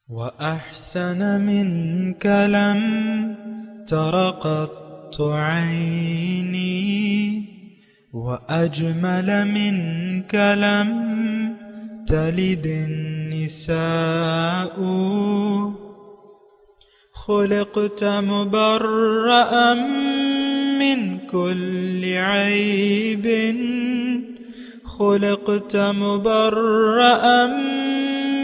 وأحسن منك لم تر قط عيني وأجمل منك لم تلد النساء خلقت مبرأ من كل عيب خلقت مبرأ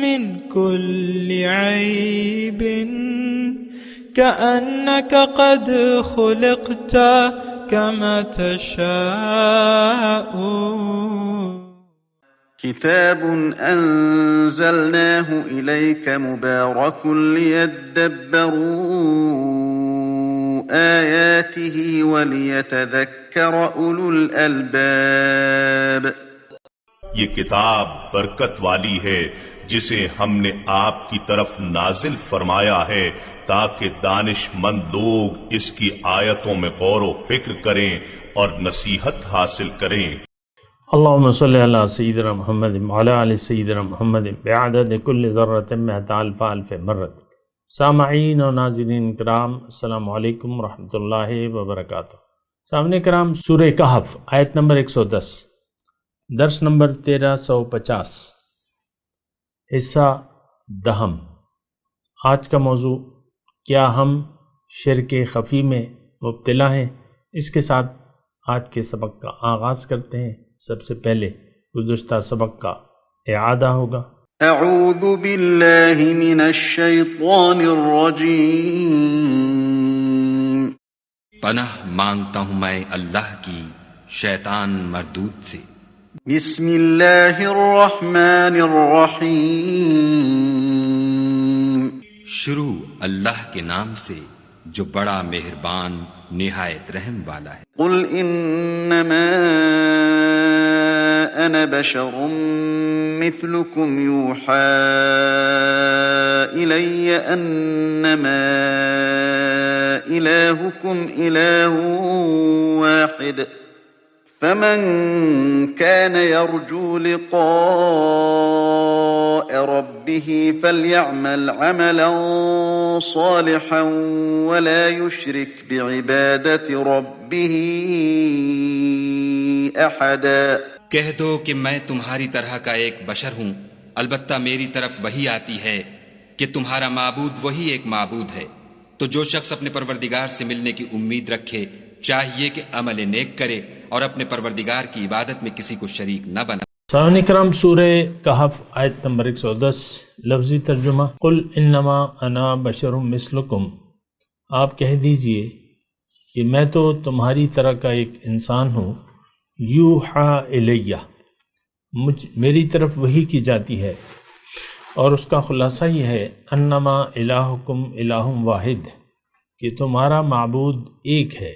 من كل عيب كأنك قد خلقت كما تشاء. كتاب أنزلناه إليك مبارك ليدبروا آياته وليتذكر أولو الألباب. یہ کتاب برکت والی ہے جسے ہم نے آپ کی طرف نازل فرمایا ہے تاکہ دانش مند لوگ اس کی آیتوں میں غور و فکر کریں اور نصیحت حاصل کریں. اللہم صلی علی سیدنا محمد وعلی آل سیدنا محمد بعدد کل ذرۃ مئۃ الف الف مرۃ. سامعین و ناظرین کرام، السلام علیکم ورحمۃ اللہ وبرکاتہ. سامعین کرام، سورہ کہف آیت نمبر 110، درس نمبر 1350، حصہ دہم. آج کا موضوع کیا ہم شرک خفی میں مبتلا ہیں؟ اس کے ساتھ آج کے سبق کا آغاز کرتے ہیں. سب سے پہلے گزشتہ سبق کا اعادہ ہوگا. اعوذ باللہ من الشیطان الرجیم. پناہ مانگتا ہوں میں اللہ کی شیطان مردود سے. بسم اللہ الرحمن الرحیم. شروع اللہ کے نام سے جو بڑا مہربان نہایت رحم والا ہے. قل انما انا بشر مثلكم يوحى الي انما الهكم اله واحد فمن كان يرجو لقاء ربه فليعمل عملا صالحا ولا يشرك بعبادة ربه أحدا. کہہ دو کہ میں تمہاری طرح کا ایک بشر ہوں، البتہ میری طرف وہی آتی ہے کہ تمہارا معبود وہی ایک معبود ہے. تو جو شخص اپنے پروردگار سے ملنے کی امید رکھے چاہیے کہ عمل نیک کرے اور اپنے پروردگار کی عبادت میں کسی کو شریک نہ بنا. سامعین کرام، سورہ کہف آیت نمبر 110، لفظی ترجمہ. قل انما انا بشر مثلکم، آپ کہہ دیجئے کہ میں تو تمہاری طرح کا ایک انسان ہوں. یوحا الیہ، میری طرف وحی کی جاتی ہے، اور اس کا خلاصہ یہ ہے انما الہکم الہ واحد، کہ تمہارا معبود ایک ہے.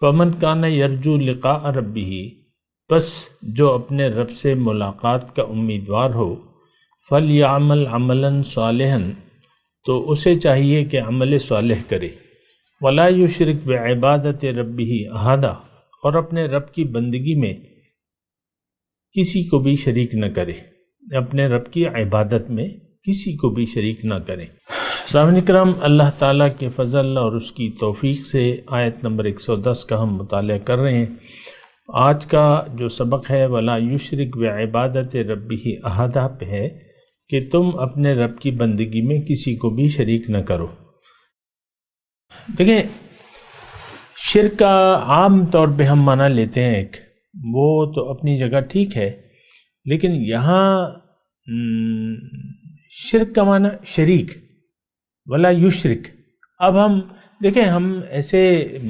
فمن کان یرجو لقاء ربہ، پس جو اپنے رب سے ملاقات کا امیدوار ہو، فلیعمل عملا صالحا، تو اسے چاہیے کہ عمل صالح کرے. ولا یشرک بعبادت ربہ احدا، اور اپنے رب کی بندگی میں کسی کو بھی شریک نہ کرے، اپنے رب کی عبادت میں کسی کو بھی شریک نہ کرے. سامعین کرام، اللہ تعالیٰ کے فضل اور اس کی توفیق سے آیت نمبر 110 کا ہم مطالعہ کر رہے ہیں. آج کا جو سبق ہے وَلَا يُشْرِكْ بِعِبَادَةِ رَبِّهِ أَحَدًا پہ ہے کہ تم اپنے رب کی بندگی میں کسی کو بھی شریک نہ کرو. دیکھیں، شرک کا عام طور پہ ہم معنی لیتے ہیں ایک، وہ تو اپنی جگہ ٹھیک ہے، لیکن یہاں شرک کا معنی شریک، ولا یشرک. اب ہم دیکھیں، ہم ایسے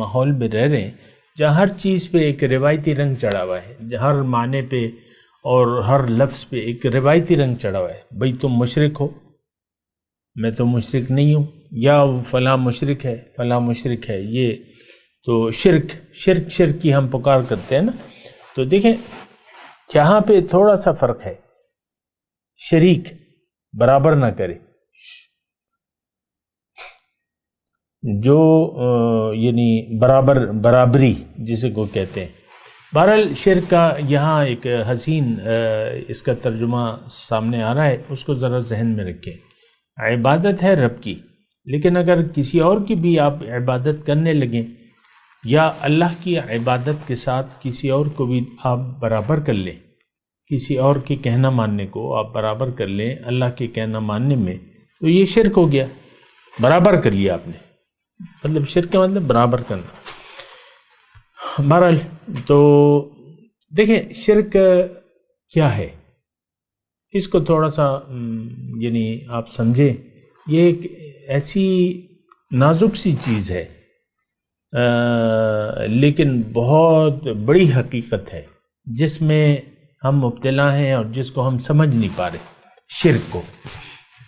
ماحول میں رہ رہے ہیں جہاں ہر چیز پہ ایک روایتی رنگ چڑھا ہوا ہے، ہر معنی پہ اور ہر لفظ پہ ایک روایتی رنگ چڑھا ہوا ہے. بھئی تم مشرک ہو، میں تو مشرک نہیں ہوں، یا فلاں مشرک ہے فلاں مشرک ہے. یہ تو شرک کی ہم پکار کرتے ہیں نا. تو دیکھیں یہاں پہ تھوڑا سا فرق ہے، شریک برابر نہ کرے، جو یعنی برابری جسے کو کہتے ہیں. بہرحال شرک کا یہاں ایک حسین اس کا ترجمہ سامنے آ رہا ہے، اس کو ذرا ذہن میں رکھیں. عبادت ہے رب کی، لیکن اگر کسی اور کی بھی آپ عبادت کرنے لگیں یا اللہ کی عبادت کے ساتھ کسی اور کو بھی آپ برابر کر لیں، کسی اور کے کہنا ماننے کو آپ برابر کر لیں اللہ کے کہنا ماننے میں، تو یہ شرک ہو گیا، برابر کر لیا آپ نے، مطلب شرک کا مطلب برابر کرنا۔ بہرحال تو دیکھیں شرک کیا ہے، اس کو تھوڑا سا یعنی آپ سمجھیں، یہ ایک ایسی نازک سی چیز ہے لیکن بہت بڑی حقیقت ہے جس میں ہم مبتلا ہیں اور جس کو ہم سمجھ نہیں پا رہے، شرک کو،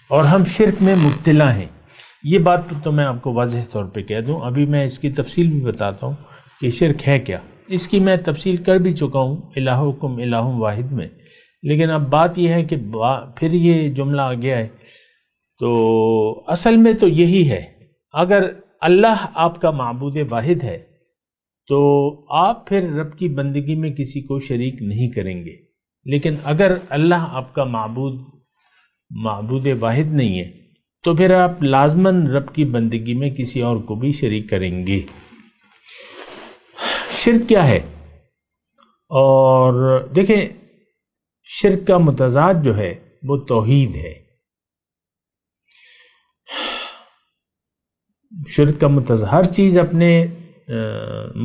اور ہم شرک میں مبتلا ہیں۔ یہ بات تو میں آپ کو واضح طور پہ کہہ دوں، ابھی میں اس کی تفصیل بھی بتاتا ہوں کہ شرک ہے کیا، اس کی میں تفصیل کر بھی چکا ہوں الہکم الہ واحد میں، لیکن اب بات یہ ہے کہ پھر یہ جملہ آ گیا ہے، تو اصل میں تو یہی ہے، اگر اللہ آپ کا معبود واحد ہے تو آپ پھر رب کی بندگی میں کسی کو شریک نہیں کریں گے، لیکن اگر اللہ آپ کا معبود واحد نہیں ہے تو پھر آپ لازماً رب کی بندگی میں کسی اور کو بھی شریک کریں گے۔ شرک کیا ہے؟ اور دیکھیں شرک کا متضاد جو ہے وہ توحید ہے۔ شرک کا متضاد، ہر چیز اپنے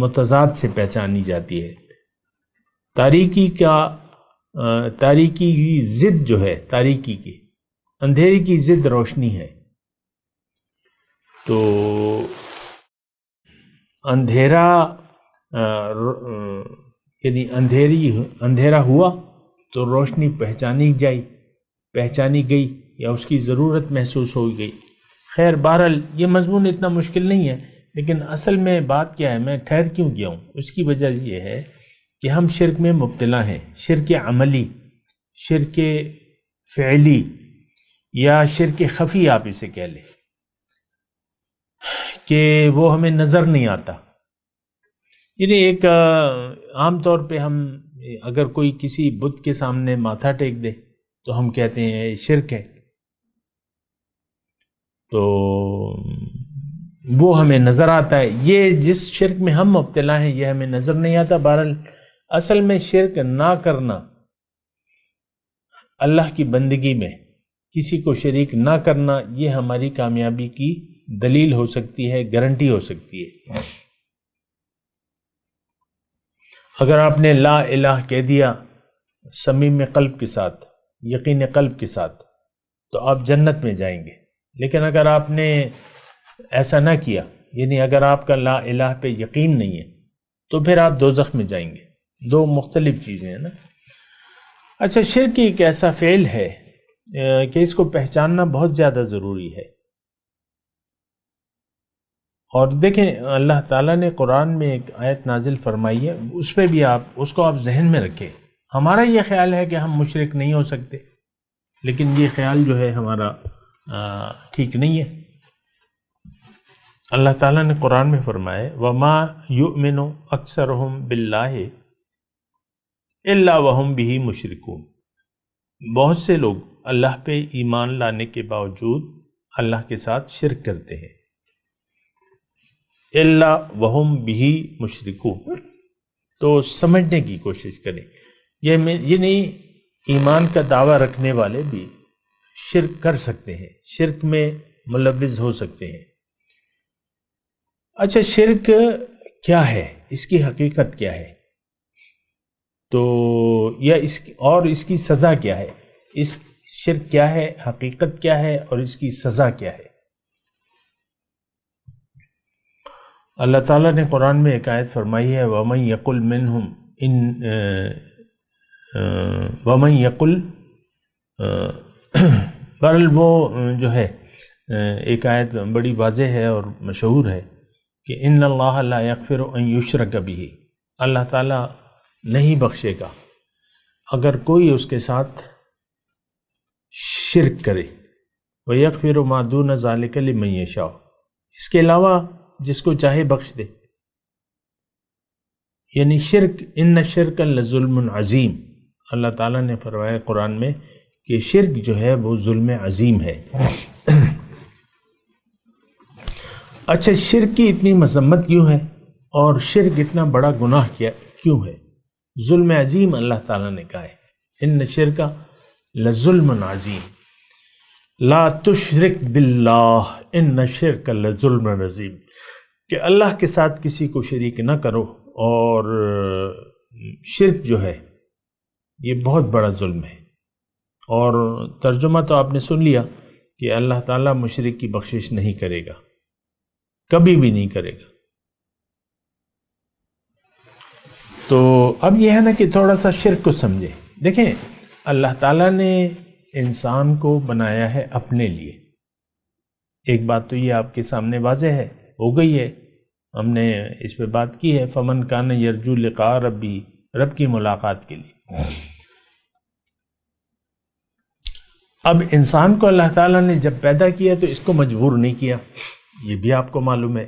متضاد سے پہچانی جاتی ہے۔ تاریکی کی ضد جو ہے، تاریکی کی، اندھیری کی ضد روشنی ہے، تو اندھیرا یعنی اندھیرا ہوا تو روشنی پہچانی گئی یا اس کی ضرورت محسوس ہو گئی۔ خیر بہرحال یہ مضمون اتنا مشکل نہیں ہے، لیکن اصل میں بات کیا ہے، میں ٹھہر کیوں گیا ہوں، اس کی وجہ یہ ہے کہ ہم شرک میں مبتلا ہیں، شرک عملی، شرک فعلی یا شرک خفی آپ اسے کہہ لیں، کہ وہ ہمیں نظر نہیں آتا۔ یعنی ایک عام طور پہ ہم اگر کوئی کسی بت کے سامنے ماتھا ٹیک دے تو ہم کہتے ہیں شرک ہے، تو وہ ہمیں نظر آتا ہے۔ یہ جس شرک میں ہم مبتلا ہیں یہ ہمیں نظر نہیں آتا۔ بہرحال اصل میں شرک نہ کرنا، اللہ کی بندگی میں کسی کو شریک نہ کرنا، یہ ہماری کامیابی کی دلیل ہو سکتی ہے، گارنٹی ہو سکتی ہے۔ اگر آپ نے لا الہ کہہ دیا صمیم قلب کے ساتھ، یقین قلب کے ساتھ، تو آپ جنت میں جائیں گے، لیکن اگر آپ نے ایسا نہ کیا، یعنی اگر آپ کا لا الہ پہ یقین نہیں ہے تو پھر آپ دوزخ میں جائیں گے۔ دو مختلف چیزیں ہیں نا۔ اچھا، شرک ایک ایسا فعل ہے کہ اس کو پہچاننا بہت زیادہ ضروری ہے، اور دیکھیں اللہ تعالیٰ نے قرآن میں ایک آیت نازل فرمائی ہے، اس پہ بھی اس کو آپ ذہن میں رکھیں۔ ہمارا یہ خیال ہے کہ ہم مشرک نہیں ہو سکتے، لیکن یہ خیال جو ہے ہمارا ٹھیک نہیں ہے۔ اللہ تعالیٰ نے قرآن میں فرمایا وَمَا يُؤْمِنُ أَكْثَرُهُمْ بِاللَّهِ إِلَّا وَهُمْ بِهِ مُشْرِكُونَ، بہت سے لوگ اللہ پہ ایمان لانے کے باوجود اللہ کے ساتھ شرک کرتے ہیں۔ إِلَّا وَهُمْ بِهِ مُشْرِكُونَ، تو سمجھنے کی کوشش کریں، یہ نہیں ایمان کا دعویٰ رکھنے والے بھی شرک کر سکتے ہیں، شرک میں ملوث ہو سکتے ہیں۔ اچھا، شرک کیا ہے، اس کی حقیقت کیا ہے، تو یا اس کی سزا کیا ہے، اس شرک کیا ہے، حقیقت کیا ہے، اور اس کی سزا کیا ہے۔ اللہ تعالیٰ نے قرآن میں ایک آیت فرمائی ہے وَمَن يَقُلْ مِنْهُمْ وَمَن يَقُلْ، بہرحال وہ جو ہے ایک آیت بڑی واضح ہے اور مشہور ہے کہ ان اللہ لا یغفر ان یشرک بہ، اللہ تعالیٰ نہیں بخشے گا اگر کوئی اس کے ساتھ شرک کرے، وَيَغْفِرُ مَا دُونَ ذَلِكَ لِمَن یشاء، اس کے علاوہ جس کو چاہے بخش دے۔ یعنی شرک، ان الشرک لظلم عظیم، اللہ تعالیٰ نے فرمایا قرآن میں کہ شرک جو ہے وہ ظلم عظیم ہے۔ اچھا، شرک کی اتنی مذمت کیوں ہے اور شرک اتنا بڑا گناہ کیوں ہے؟ ظلم عظیم اللہ تعالیٰ نے کہا ہے، ان شرک لظلم عظیم لا تشرک باللہ ان شرک لظلم عظیم، کہ اللہ کے ساتھ کسی کو شریک نہ کرو، اور شرک جو ہے یہ بہت بڑا ظلم ہے۔ اور ترجمہ تو آپ نے سن لیا کہ اللہ تعالیٰ مشرک کی بخشش نہیں کرے گا، کبھی بھی نہیں کرے گا۔ تو اب یہ ہے نا کہ تھوڑا سا شرک کو سمجھے۔ دیکھیں، اللہ تعالیٰ نے انسان کو بنایا ہے اپنے لیے۔ ایک بات تو یہ آپ کے سامنے واضح ہے، ہو گئی ہے، ہم نے اس پہ بات کی ہے، فمن کان یرجو لقاء ربی، رب کی ملاقات کے لیے۔ اب انسان کو اللہ تعالیٰ نے جب پیدا کیا تو اس کو مجبور نہیں کیا، یہ بھی آپ کو معلوم ہے۔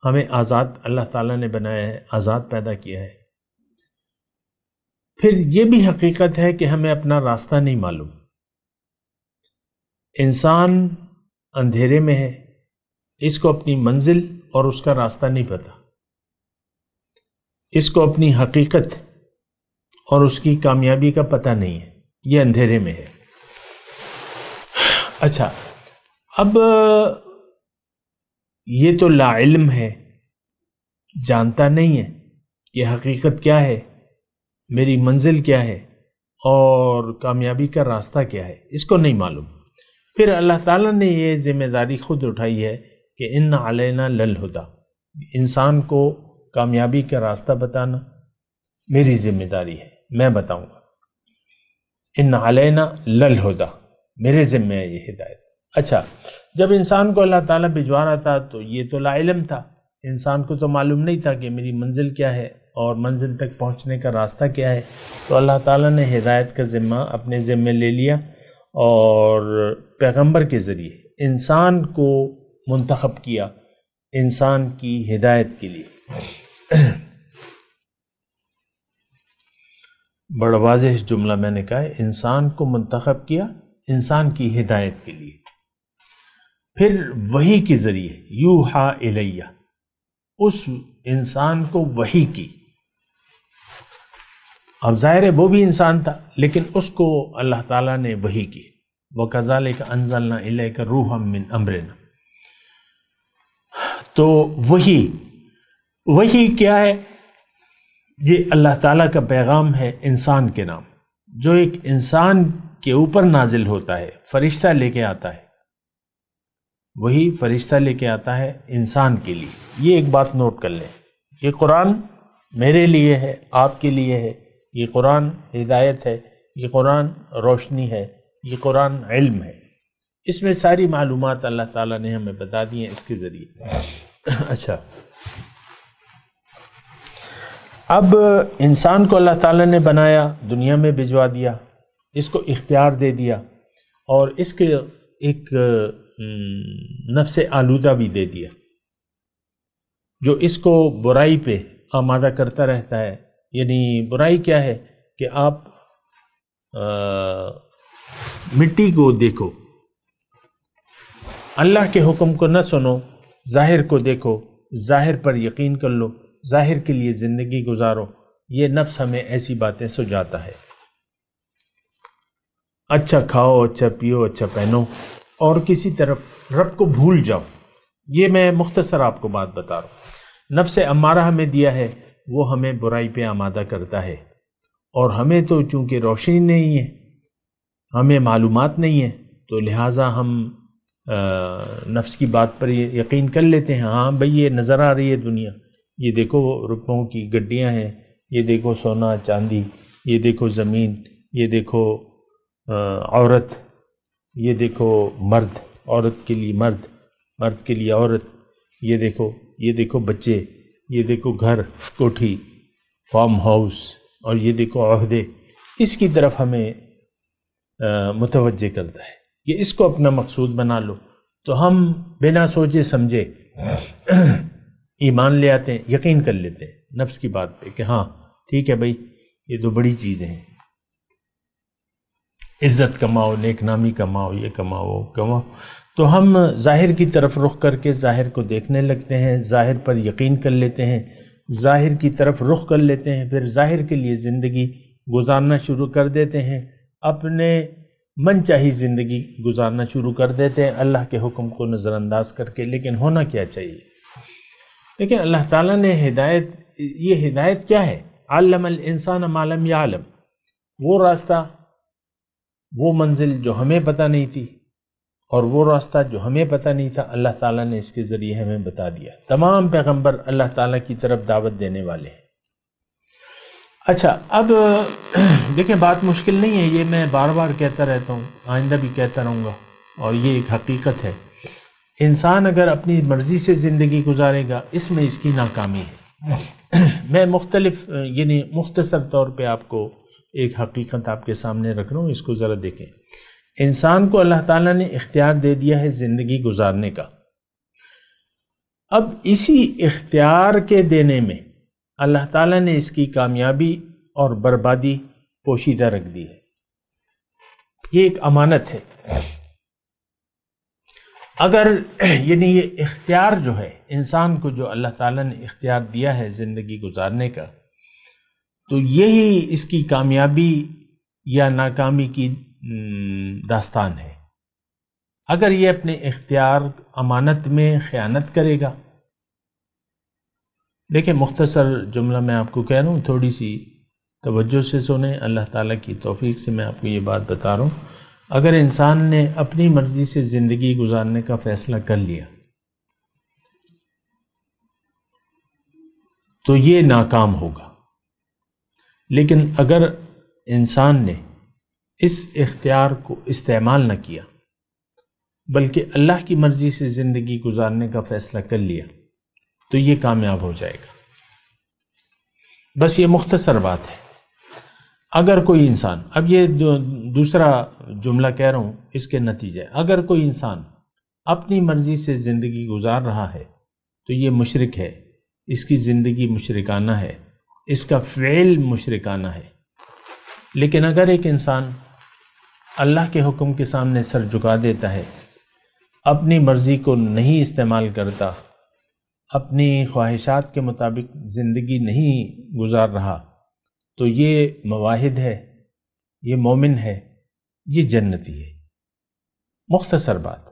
ہمیں آزاد اللہ تعالیٰ نے بنایا ہے، آزاد پیدا کیا ہے۔ پھر یہ بھی حقیقت ہے کہ ہمیں اپنا راستہ نہیں معلوم۔ انسان اندھیرے میں ہے، اس کو اپنی منزل اور اس کا راستہ نہیں پتہ، اس کو اپنی حقیقت اور اس کی کامیابی کا پتہ نہیں ہے، یہ اندھیرے میں ہے۔ اچھا، اب یہ تو لا علم ہے، جانتا نہیں ہے کہ حقیقت کیا ہے، میری منزل کیا ہے اور کامیابی کا راستہ کیا ہے، اس کو نہیں معلوم۔ پھر اللہ تعالیٰ نے یہ ذمہ داری خود اٹھائی ہے کہ ان علینا للہدیٰ، انسان کو کامیابی کا راستہ بتانا میری ذمہ داری ہے، میں بتاؤں گا۔ ان علینا للہدیٰ، میرے ذمہ ہے یہ ہدایت۔ اچھا، جب انسان کو اللہ تعالیٰ بھجوا رہا تھا تو یہ تو لا علم تھا، انسان کو تو معلوم نہیں تھا کہ میری منزل کیا ہے اور منزل تک پہنچنے کا راستہ کیا ہے۔ تو اللہ تعالیٰ نے ہدایت کا ذمہ اپنے ذمہ لے لیا اور پیغمبر کے ذریعے انسان کو منتخب کیا انسان کی ہدایت کے لیے۔ بڑا واضح جملہ میں نے کہا ہے، انسان کو منتخب کیا انسان کی ہدایت کے لیے۔ پھر وحی کے ذریعے یوحا الیہ، اس انسان کو وحی کی۔ اب ظاہر ہے وہ بھی انسان تھا لیکن اس کو اللہ تعالیٰ نے وحی کی، وَكَذَلِكَ أَنزَلْنَا إِلَيْكَ رُوحًا مِّنْ أَمْرِنَا۔ تو وحی کیا ہے؟ یہ اللہ تعالیٰ کا پیغام ہے انسان کے نام، جو ایک انسان کے اوپر نازل ہوتا ہے، فرشتہ لے کے آتا ہے، وہی فرشتہ لے کے آتا ہے انسان کے لیے۔ یہ ایک بات نوٹ کر لیں، یہ قرآن میرے لیے ہے، آپ کے لیے ہے، یہ قرآن ہدایت ہے، یہ قرآن روشنی ہے، یہ قرآن علم ہے، اس میں ساری معلومات اللہ تعالیٰ نے ہمیں بتا دی ہیں اس کے ذریعے۔ اچھا، اب انسان کو اللہ تعالیٰ نے بنایا، دنیا میں بھجوا دیا، اس کو اختیار دے دیا اور اس کے ایک نفس آلودہ بھی دے دیا جو اس کو برائی پہ آمادہ کرتا رہتا ہے۔ یعنی برائی کیا ہے کہ آپ مٹی کو دیکھو، اللہ کے حکم کو نہ سنو، ظاہر کو دیکھو، ظاہر پر یقین کر لو، ظاہر کے لیے زندگی گزارو، یہ نفس ہمیں ایسی باتیں سجاتا ہے۔ اچھا کھاؤ، اچھا پیو، اچھا پہنو اور کسی طرف رب کو بھول جاؤ۔ یہ میں مختصر آپ کو بات بتا رہا ہوں۔ نفس امارہ ہمیں دیا ہے، وہ ہمیں برائی پہ آمادہ کرتا ہے، اور ہمیں تو چونکہ روشنی نہیں ہے، ہمیں معلومات نہیں ہے، تو لہٰذا ہم نفس کی بات پر یقین کر لیتے ہیں۔ ہاں بھئی یہ نظر آ رہی ہے دنیا، یہ دیکھو روپوں کی گڈیاں ہیں، یہ دیکھو سونا چاندی، یہ دیکھو زمین، یہ دیکھو عورت، یہ دیکھو مرد، عورت کے لیے مرد، مرد کے لیے عورت، یہ دیکھو بچے، یہ دیکھو گھر، کوٹھی، فارم ہاؤس، اور یہ دیکھو عہدے، اس کی طرف ہمیں متوجہ کرتا ہے کہ اس کو اپنا مقصود بنا لو، تو ہم بنا سوچے سمجھے ایمان لے آتے ہیں، یقین کر لیتے ہیں نفس کی بات پہ کہ ہاں ٹھیک ہے بھائی یہ تو بڑی چیزیں ہیں۔ عزت کماؤ، نیک نامی کماؤ، یہ کماؤ وہ کماؤ، تو ہم ظاہر کی طرف رخ کر کے ظاہر کو دیکھنے لگتے ہیں، ظاہر پر یقین کر لیتے ہیں، ظاہر کی طرف رخ کر لیتے ہیں، پھر ظاہر کے لیے زندگی گزارنا شروع کر دیتے ہیں، اپنے من چاہی زندگی گزارنا شروع کر دیتے ہیں اللہ کے حکم کو نظر انداز کر کے۔ لیکن ہونا کیا چاہیے؟ لیکن اللہ تعالیٰ نے یہ ہدایت کیا ہے؟ علم الانسان ما لم یعلم، وہ راستہ، وہ منزل جو ہمیں پتہ نہیں تھی، اور وہ راستہ جو ہمیں پتہ نہیں تھا اللہ تعالیٰ نے اس کے ذریعے ہمیں بتا دیا۔ تمام پیغمبر اللہ تعالیٰ کی طرف دعوت دینے والے ہیں۔ اچھا، اب دیکھیں بات مشکل نہیں ہے، یہ میں بار بار کہتا رہتا ہوں، آئندہ بھی کہتا رہوں گا، اور یہ ایک حقیقت ہے۔ انسان اگر اپنی مرضی سے زندگی گزارے گا، اس میں اس کی ناکامی ہے۔ میں مختصر طور پہ آپ کو ایک حقیقت آپ کے سامنے رکھ رہا ہوں، اس کو ذرا دیکھیں۔ انسان کو اللہ تعالیٰ نے اختیار دے دیا ہے زندگی گزارنے کا۔ اب اسی اختیار کے دینے میں اللہ تعالیٰ نے اس کی کامیابی اور بربادی پوشیدہ رکھ دی ہے۔ یہ ایک امانت ہے۔ اگر یہ اختیار جو ہے انسان کو، جو اللہ تعالیٰ نے اختیار دیا ہے زندگی گزارنے کا، تو یہی اس کی کامیابی یا ناکامی کی داستان ہے۔ اگر یہ اپنے اختیار امانت میں خیانت کرے گا، دیکھیں مختصر جملہ میں آپ کو کہہ رہا ہوں، تھوڑی سی توجہ سے سنیں، اللہ تعالیٰ کی توفیق سے میں آپ کو یہ بات بتا رہا ہوں۔ اگر انسان نے اپنی مرضی سے زندگی گزارنے کا فیصلہ کر لیا تو یہ ناکام ہوگا، لیکن اگر انسان نے اس اختیار کو استعمال نہ کیا بلکہ اللہ کی مرضی سے زندگی گزارنے کا فیصلہ کر لیا تو یہ کامیاب ہو جائے گا۔ بس یہ مختصر بات ہے۔ اگر کوئی انسان، اب یہ دوسرا جملہ کہہ رہا ہوں، اس کے نتیجے، اگر کوئی انسان اپنی مرضی سے زندگی گزار رہا ہے تو یہ مشرک ہے، اس کی زندگی مشرکانہ ہے، اس کا فعل مشرکانہ ہے۔ لیکن اگر ایک انسان اللہ کے حکم کے سامنے سر جھکا دیتا ہے، اپنی مرضی کو نہیں استعمال کرتا، اپنی خواہشات کے مطابق زندگی نہیں گزار رہا، تو یہ مواحد ہے، یہ مومن ہے، یہ جنتی ہے۔ مختصر بات۔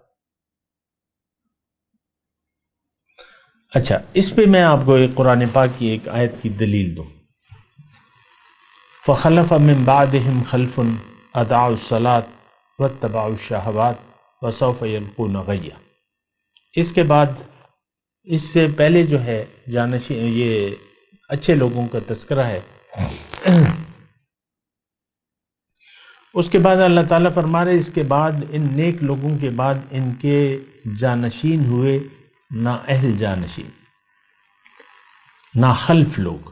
اچھا، اس پہ میں آپ کو ایک قرآن پاک کی ایک آیت کی دلیل دوں۔ فَخَلَفَ مِن بَعْدِهِمْ خَلْفٌ أَضَاعُوا الصَّلَاةَ وَاتَّبَعُوا الشَّهَوَاتِ وَسَوْفَ يَلْقُونَ غَيًّا۔ اس کے بعد، اس سے پہلے جو ہے یہ اچھے لوگوں کا تذکرہ ہے، اس کے بعد اللہ تعالیٰ فرما رہے اس کے بعد ان نیک لوگوں کے بعد ان کے جانشین ہوئے نا اہل جانشین، نا خلف لوگ،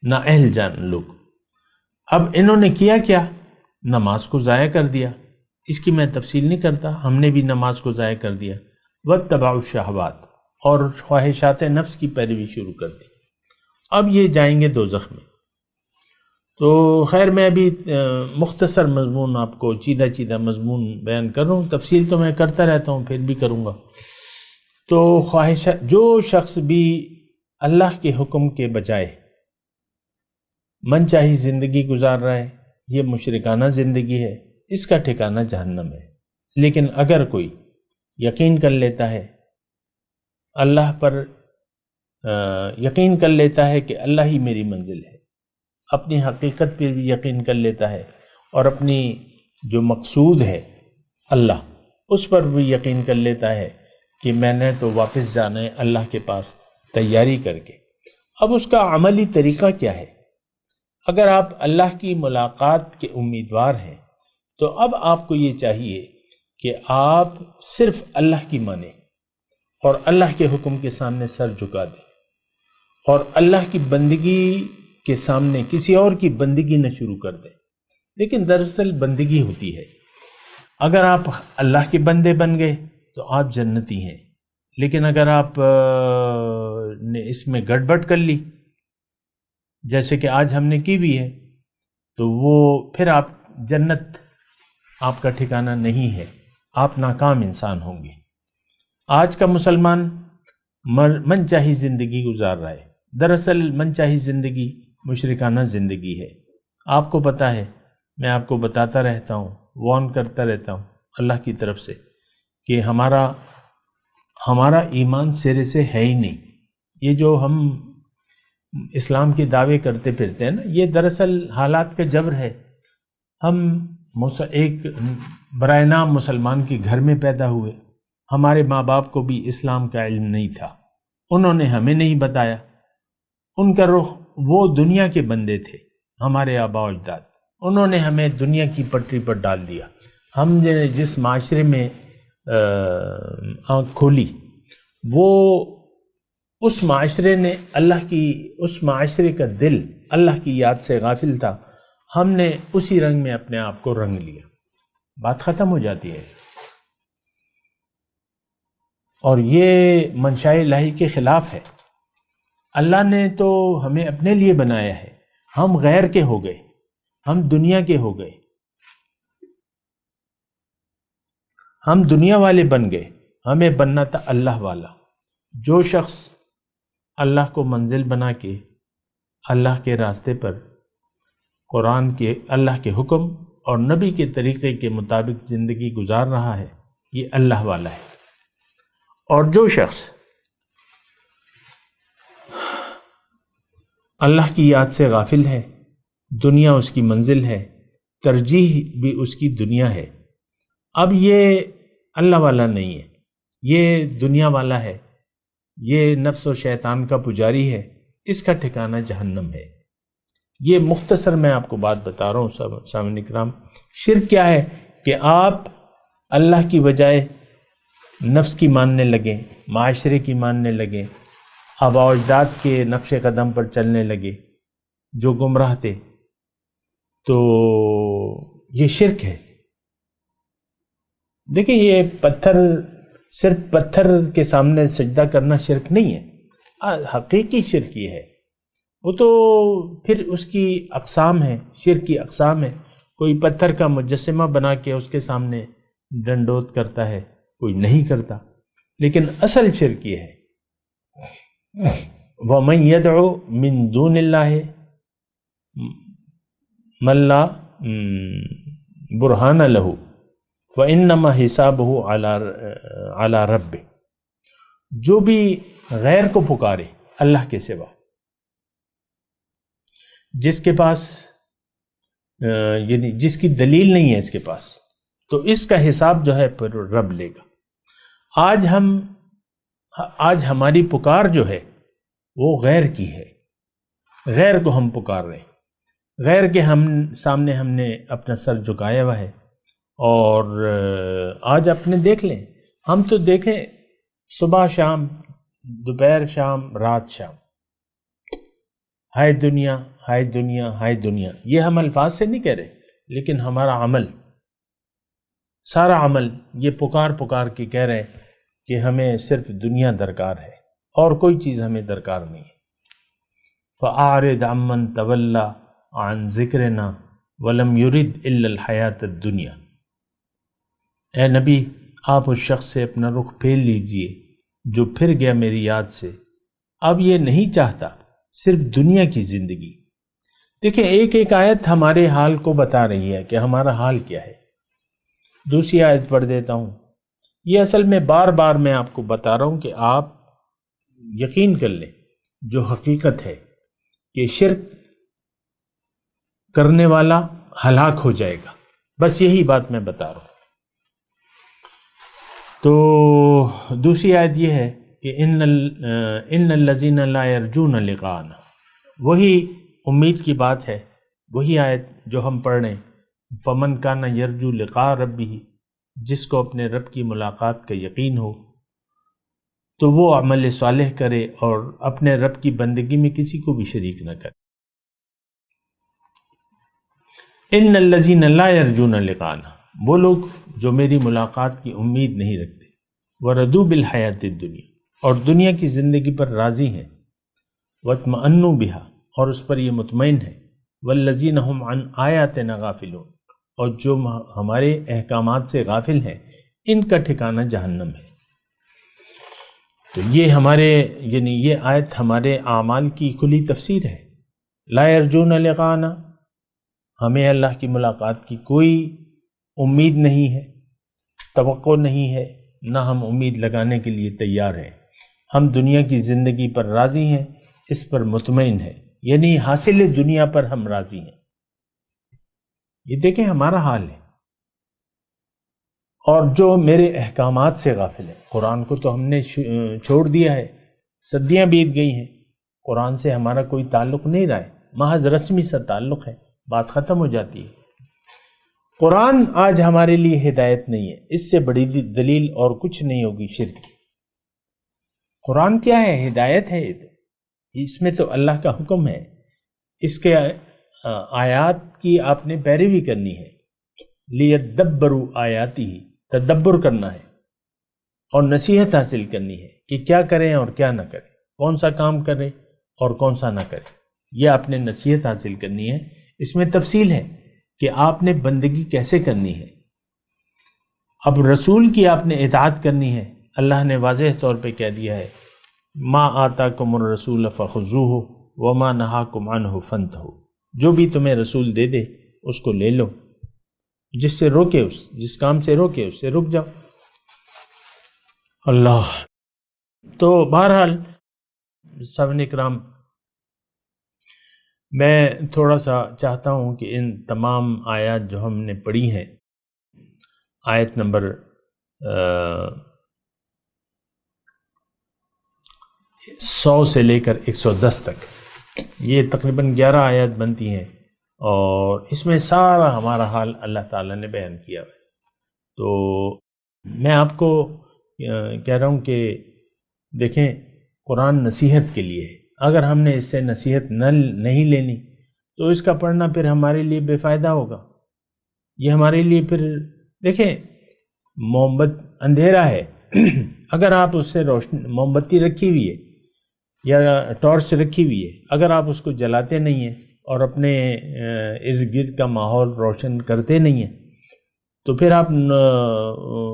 نا اہل جان لوگ۔ اب انہوں نے کیا کیا؟ نماز کو ضائع کر دیا۔ اس کی میں تفصیل نہیں کرتا، ہم نے بھی نماز کو ضائع کر دیا۔ واتبعوا الشہوات، اور خواہشات نفس کی پیروی شروع کر دی۔ اب یہ جائیں گے دوزخ میں۔ تو خیر، میں ابھی مختصر مضمون آپ کو چیدہ مضمون بیان کر رہا ہوں، تفصیل تو میں کرتا رہتا ہوں، پھر بھی کروں گا۔ تو جو شخص بھی اللہ کے حکم کے بجائے من چاہی زندگی گزار رہا ہے، یہ مشرکانہ زندگی ہے، اس کا ٹھکانہ جہنم ہے۔ لیکن اگر کوئی یقین کر لیتا ہے اللہ پر، یقین کر لیتا ہے کہ اللہ ہی میری منزل ہے، اپنی حقیقت پر بھی یقین کر لیتا ہے، اور اپنی جو مقصود ہے اللہ، اس پر بھی یقین کر لیتا ہے کہ میں نے تو واپس جانا ہے اللہ کے پاس تیاری کر کے۔ اب اس کا عملی طریقہ کیا ہے؟ اگر آپ اللہ کی ملاقات کے امیدوار ہیں تو اب آپ کو یہ چاہیے کہ آپ صرف اللہ کی مانیں اور اللہ کے حکم کے سامنے سر جھکا دیں، اور اللہ کی بندگی کے سامنے کسی اور کی بندگی نہ شروع کر دیں۔ لیکن دراصل بندگی ہوتی ہے، اگر آپ اللہ کے بندے بن گئے تو آپ جنتی ہیں، لیکن اگر آپ نے اس میں گڑبڑ کر لی، جیسے کہ آج ہم نے کی بھی ہے، تو وہ پھر آپ جنت آپ کا ٹھکانہ نہیں ہے، آپ ناکام انسان ہوں گے۔ آج کا مسلمان من چاہی زندگی گزار رہا ہے، دراصل من چاہی زندگی مشرکانہ زندگی ہے۔ آپ کو پتہ ہے، میں آپ کو بتاتا رہتا ہوں، وارن کرتا رہتا ہوں اللہ کی طرف سے کہ ہمارا ایمان سرے سے ہے ہی نہیں۔ یہ جو ہم اسلام کے دعوے کرتے پھرتے ہیں نا، یہ دراصل حالات کا جبر ہے۔ ہم ایک برائے نام مسلمان کے گھر میں پیدا ہوئے، ہمارے ماں باپ کو بھی اسلام کا علم نہیں تھا، انہوں نے ہمیں نہیں بتایا، ان کا رخ، وہ دنیا کے بندے تھے ہمارے آباء و اجداد، انہوں نے ہمیں دنیا کی پٹری پر ڈال دیا۔ ہم نے جس معاشرے میں آنکھ کھولی، وہ اس معاشرے نے اس معاشرے کا دل اللہ کی یاد سے غافل تھا، ہم نے اسی رنگ میں اپنے آپ کو رنگ لیا، بات ختم ہو جاتی ہے۔ اور یہ منشاء الہی کے خلاف ہے۔ اللہ نے تو ہمیں اپنے لیے بنایا ہے، ہم غیر کے ہو گئے، ہم دنیا کے ہو گئے، ہم دنیا والے بن گئے، ہمیں بننا تھا اللہ والا۔ جو شخص اللہ کو منزل بنا کے اللہ کے راستے پر قرآن کے، اللہ کے حکم اور نبی کے طریقے کے مطابق زندگی گزار رہا ہے، یہ اللہ والا ہے۔ اور جو شخص اللہ کی یاد سے غافل ہے، دنیا اس کی منزل ہے، ترجیح بھی اس کی دنیا ہے، اب یہ اللہ والا نہیں ہے، یہ دنیا والا ہے، یہ نفس و شیطان کا پجاری ہے، اس کا ٹھکانہ جہنم ہے۔ یہ مختصر میں آپ کو بات بتا رہا ہوں سامعین کرام۔ شرک کیا ہے کہ آپ اللہ کی بجائے نفس کی ماننے لگیں، معاشرے کی ماننے لگیں، آباء و اجداد کے نقش قدم پر چلنے لگے جو گمراہ تھے، تو یہ شرک ہے۔ دیکھیں، یہ صرف پتھر کے سامنے سجدہ کرنا شرک نہیں ہے، حقیقی شرک یہ ہے۔ وہ تو پھر اس کی اقسام ہے، شرک کی اقسام ہے۔ کوئی پتھر کا مجسمہ بنا کے اس کے سامنے ڈنڈوت کرتا ہے، کوئی نہیں کرتا، لیکن اصل شرک یہ ہے۔ وَمَن يَدْعُ مِن دُونِ اللَّهِ مَن لَّا بُرْهَانَ لَهُ فَإِنَّمَا حِسَابُهُ عَلَى رَبِّهِ، جو بھی غیر کو پکارے اللہ کے سوا، جس کے پاس یعنی جس کی دلیل نہیں ہے اس کے پاس، تو اس کا حساب جو ہے پھر رب لے گا۔ آج ہماری پکار جو ہے وہ غیر کی ہے، غیر کو ہم پکار رہے ہیں، غیر کے سامنے ہم نے اپنا سر جھکایا ہوا ہے۔ اور آج اپنے دیکھ لیں، ہم تو دیکھیں صبح شام، دوپہر شام، رات شام، ہائے دنیا، ہائے دنیا، ہائے دنیا، یہ ہم الفاظ سے نہیں کہہ رہے، لیکن ہمارا عمل، سارا عمل یہ پکار کے کہہ رہے ہیں کہ ہمیں صرف دنیا درکار ہے اور کوئی چیز ہمیں درکار نہیں ہے۔ فَأَعْرِضْ عَمَّنْ تَوَلَّى عَنْ ذِكْرِنَا وَلَمْ يُرِدْ إِلَّا الْحَيَاةَ الدُّنْيَا، اے نبی آپ اس شخص سے اپنا رخ پھیر لیجئے جو پھر گیا میری یاد سے، اب یہ نہیں چاہتا صرف دنیا کی زندگی۔ دیکھیں، ایک ایک آیت ہمارے حال کو بتا رہی ہے کہ ہمارا حال کیا ہے۔ دوسری آیت پڑھ دیتا ہوں۔ یہ اصل میں بار بار میں آپ کو بتا رہا ہوں کہ آپ یقین کر لیں، جو حقیقت ہے کہ شرک کرنے والا ہلاک ہو جائے گا، بس یہی بات میں بتا رہا ہوں۔ تو دوسری آیت یہ ہے کہ ان الذین لا یرجون لقاءنا، وہی امید کی بات ہے، وہی آیت جو ہم پڑھ رہے ہیں، فمن کان یرجو لقاء ربہ، جس کو اپنے رب کی ملاقات کا یقین ہو تو وہ عمل صالح کرے اور اپنے رب کی بندگی میں کسی کو بھی شریک نہ کرے۔ ان الذین لا یرجون لقاءنا، وہ لوگ جو میری ملاقات کی امید نہیں رکھتے، وردوا بالحیات الدنیا، اور دنیا کی زندگی پر راضی ہیں، واطمئنوا بها، اور اس پر یہ مطمئن ہے، والذین هم عن آیاتنا غافلون، اور جو ہمارے احکامات سے غافل ہیں ان کا ٹھکانہ جہنم ہے۔ تو یہ یہ آیت ہمارے اعمال کی کھلی تفسیر ہے۔ لا یرجون لقانا، ہمیں اللہ کی ملاقات کی کوئی امید نہیں ہے، توقع نہیں ہے، نہ ہم امید لگانے کے لیے تیار ہیں۔ ہم دنیا کی زندگی پر راضی ہیں، اس پر مطمئن ہیں، یعنی حاصل دنیا پر ہم راضی ہیں۔ یہ دیکھیں ہمارا حال ہے۔ اور جو میرے احکامات سے غافل ہے، قرآن کو تو ہم نے چھوڑ دیا ہے، صدیاں بیت گئی ہیں، قرآن سے ہمارا کوئی تعلق نہیں رہا ہے، محض رسمی سا تعلق ہے، بات ختم ہو جاتی ہے۔ قرآن آج ہمارے لیے ہدایت نہیں ہے، اس سے بڑی دلیل اور کچھ نہیں ہوگی شرک کی۔ قرآن کیا ہے؟ ہدایت ہے، اس میں تو اللہ کا حکم ہے، اس کے آیات کی آپ نے پیروی کرنی ہے۔ لیدبروا آیاتہ، تدبر کرنا ہے اور نصیحت حاصل کرنی ہے کہ کیا کریں اور کیا نہ کریں، کون سا کام کریں اور کون سا نہ کریں، یہ آپ نے نصیحت حاصل کرنی ہے۔ اس میں تفصیل ہے کہ آپ نے بندگی کیسے کرنی ہے۔ اب رسول کی آپ نے اطاعت کرنی ہے، اللہ نے واضح طور پہ کہہ دیا ہے ما آتاکم الرسول فخذوہ وما نہاکم عنہ فانتہوا، جو بھی تمہیں رسول دے دے اس کو لے لو، جس سے روکے جس کام سے روکے اس سے رک جاؤ۔ اللہ تو بہرحال سامعین کرام، میں تھوڑا سا چاہتا ہوں کہ ان تمام آیات جو ہم نے پڑھی ہیں، آیت نمبر 100 سے لے کر 110 تک، یہ تقریباً 11 آیات بنتی ہیں، اور اس میں سارا ہمارا حال اللہ تعالیٰ نے بیان کیا ہے۔ تو میں آپ کو کہہ رہا ہوں کہ دیکھیں، قرآن نصیحت کے لیے ہے، اگر ہم نے اس سے نصیحت نہیں لینی تو اس کا پڑھنا پھر ہمارے لیے بے فائدہ ہوگا۔ یہ ہمارے لیے پھر دیکھیں، موم بت اندھیرا ہے، اگر آپ اس سے موم بتی رکھی ہوئی ہے یا ٹارچ رکھی ہوئی ہے، اگر آپ اس کو جلاتے نہیں ہیں اور اپنے ارد گرد کا ماحول روشن کرتے نہیں ہیں تو پھر آپ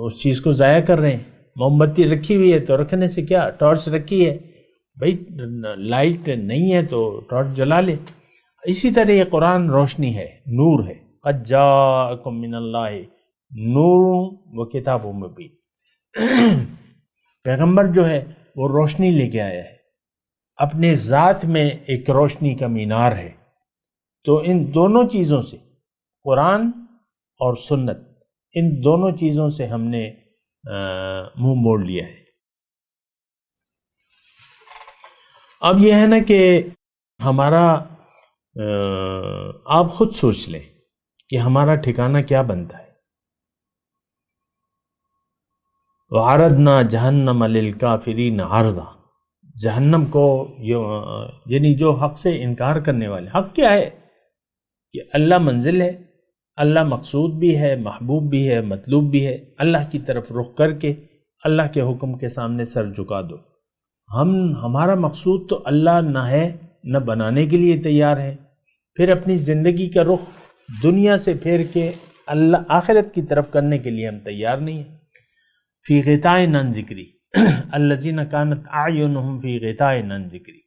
اس چیز کو ضائع کر رہے ہیں۔ موم بتی رکھی ہوئی ہے تو رکھنے سے کیا، ٹارچ رکھی ہے بھائی، لائٹ نہیں ہے تو ٹارچ جلا لے۔ اسی طرح یہ قرآن روشنی ہے، نور ہے، قد جاءکم من اللہ نور و کتاب مبین۔ پیغمبر جو ہے وہ روشنی لے کے آیا ہے، اپنے ذات میں ایک روشنی کا مینار ہے۔ تو ان دونوں چیزوں سے، قرآن اور سنت، ان دونوں چیزوں سے ہم نے منہ موڑ لیا ہے۔ اب یہ ہے نا کہ ہمارا آپ خود سوچ لیں کہ ہمارا ٹھکانہ کیا بنتا ہے۔ وَعَرَضْنَا جَهَنَّمَ لِلْكَافِرِينَ عَرْضًا، جہنم کو یعنی جو حق سے انکار کرنے والے، حق کیا ہے کہ اللہ منزل ہے، اللہ مقصود بھی ہے، محبوب بھی ہے، مطلوب بھی ہے، اللہ کی طرف رخ کر کے اللہ کے حکم کے سامنے سر جھکا دو۔ ہمارا مقصود تو اللہ نہ ہے، نہ بنانے کے لیے تیار ہے، پھر اپنی زندگی کا رخ دنیا سے پھیر کے اللہ آخرت کی طرف کرنے کے لیے ہم تیار نہیں ہیں۔ فی غطاء عن ذکری الذین کانت اعینہم فی غطاء عن ذکری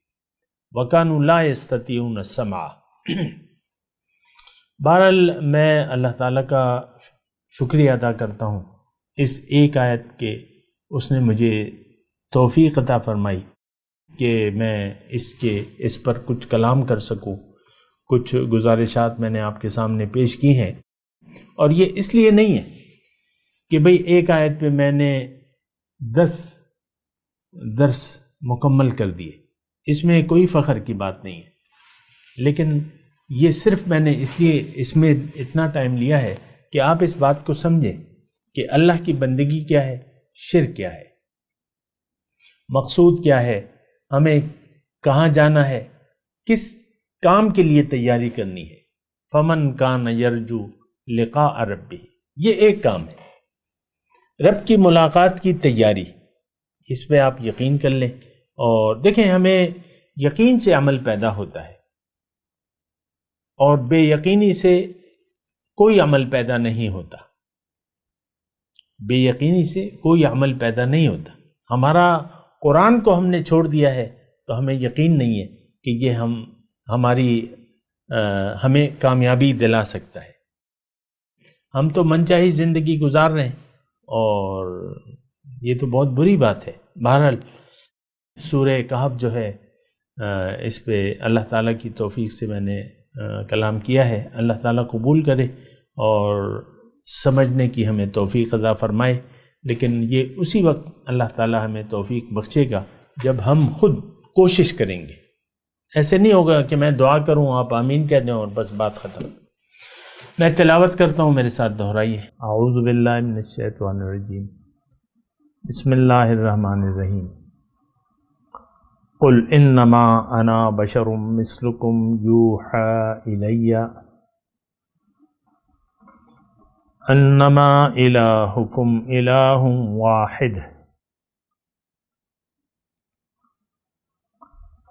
وکانوا لا یستطیعون السمع۔ بہرحال میں اللہ تعالیٰ کا شکریہ ادا کرتا ہوں اس ایک آیت کے، اس نے مجھے توفیق عطا فرمائی کہ میں اس پر کچھ کلام کر سکوں، کچھ گزارشات میں نے آپ کے سامنے پیش کی ہیں۔ اور یہ اس لیے نہیں ہے کہ بھئی ایک آیت پہ میں نے 10 درس مکمل کر دیے، اس میں کوئی فخر کی بات نہیں ہے، لیکن یہ صرف میں نے اس لیے اس میں اتنا ٹائم لیا ہے کہ آپ اس بات کو سمجھیں کہ اللہ کی بندگی کیا ہے، شرک کیا ہے، مقصود کیا ہے، ہمیں کہاں جانا ہے، کس کام کے لیے تیاری کرنی ہے۔ فمن کان یرجو لقاء ربہ، یہ ایک کام ہے، رب کی ملاقات کی تیاری، اس پہ آپ یقین کر لیں۔ اور دیکھیں، ہمیں یقین سے عمل پیدا ہوتا ہے، اور بے یقینی سے کوئی عمل پیدا نہیں ہوتا، بے یقینی سے کوئی عمل پیدا نہیں ہوتا۔ ہمارا قرآن کو ہم نے چھوڑ دیا ہے تو ہمیں یقین نہیں ہے کہ یہ ہمیں کامیابی دلا سکتا ہے۔ ہم تو منچاہی زندگی گزار رہے ہیں اور یہ تو بہت بری بات ہے۔ بہرحال سورہ کہف جو ہے اس پہ اللہ تعالیٰ کی توفیق سے میں نے کلام کیا ہے، اللہ تعالیٰ قبول کرے اور سمجھنے کی ہمیں توفیق عطا فرمائے، لیکن یہ اسی وقت اللہ تعالیٰ ہمیں توفیق بخشے گا جب ہم خود کوشش کریں گے۔ ایسے نہیں ہوگا کہ میں دعا کروں آپ آمین کہہ دیں اور بس بات ختم۔ میں تلاوت کرتا ہوں، میرے ساتھ دہرائیے۔ اعوذ باللہ من الشیطان الرجیم، بسم اللہ الرحمن الرحیم۔ قل انما انا بشر مثلکم یوحی الی انما الہکم الہ واحد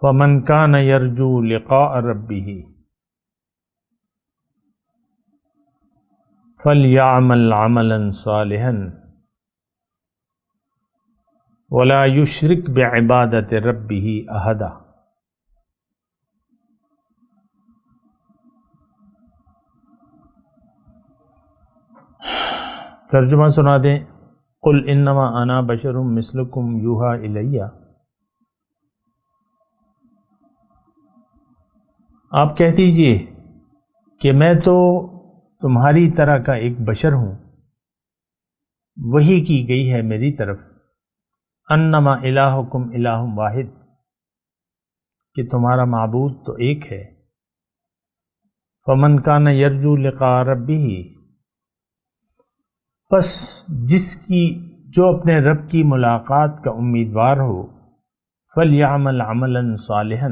فمن کان یرجو لقاء ربہ فلیعمل عملا صالحا ولا یشرک بعبادۃ ربہ احدا۔ ترجمہ سنا دیں۔ قل انما انا بشر مثلکم یوحی الی، آپ کہہ دیجئے کہ میں تو تمہاری طرح کا ایک بشر ہوں، وحی کی گئی ہے میری طرف، انما الہکم الہ واحد، کہ تمہارا معبود تو ایک ہے، فمن کان یرجو لقاء ربہ، پس جو اپنے رب کی ملاقات کا امیدوار ہو، فلیعمل عملا صالحا،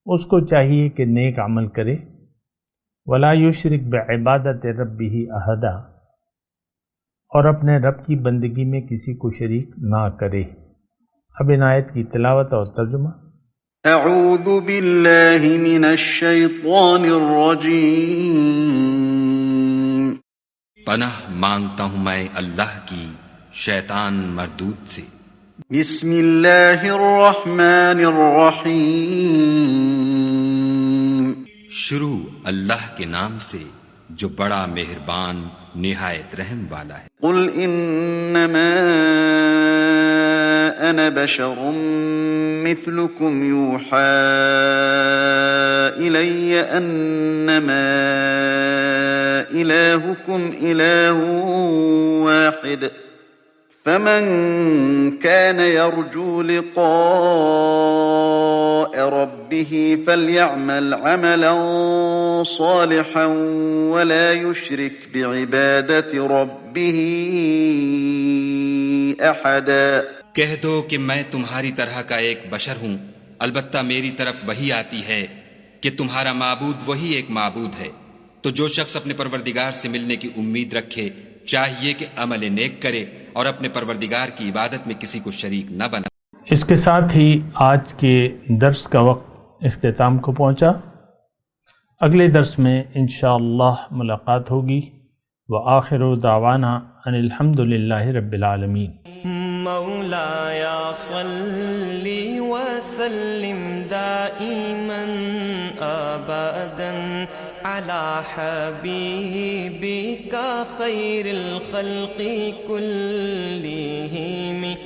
اس کو چاہیے کہ نیک عمل کرے، ولا یشرک بعبادۃ ربہ احدا، اور اپنے رب کی بندگی میں کسی کو شریک نہ کرے۔ اب ان آیت کی تلاوت اور ترجمہ۔ اعوذ باللہ من الشیطان الرجیم، پناہ مانگتا ہوں میں اللہ کی شیطان مردود سے۔ بسم اللہ الرحمن الرحیم، شروع اللہ کے نام سے جو بڑا مہربان نہایت رحم والا ہے۔ قل انما انا بشر مثلكم يوحى الي انما الهكم اله واحد فمن كان يرجو لقاء ربه فليعمل عملا صالحا ولا يشرك بعبادة ربه احدا۔ کہہ دو کہ میں تمہاری طرح کا ایک بشر ہوں، البتہ میری طرف وحی آتی ہے کہ تمہارا معبود وہی ایک معبود ہے، تو جو شخص اپنے پروردگار سے ملنے کی امید رکھے چاہیے کہ عمل نیک کرے اور اپنے پروردگار کی عبادت میں کسی کو شریک نہ بنا۔ اس کے ساتھ ہی آج کے درس کا وقت اختتام کو پہنچا۔ اگلے درس میں انشاءاللہ ملاقات ہوگی۔ وآخر دعوانا ان الحمد للہ رب العالمین۔ مولاي صل وسلم دائما ابدا على حبيبك خير الخلق كلهم